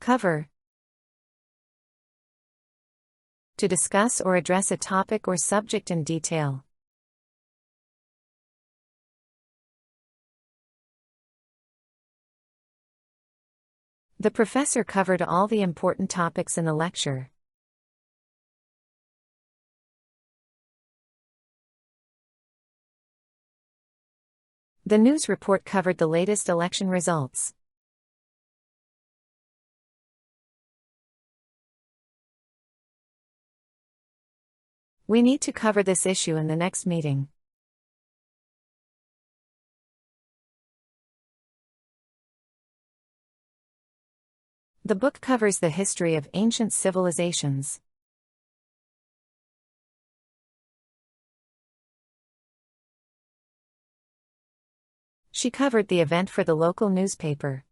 Cover. To discuss or address a topic or subject in detail. The professor covered all the important topics in the lecture. The news report covered the latest election results. We need to cover this issue in the next meeting. The book covers the history of ancient civilizations. She covered the event for the local newspaper.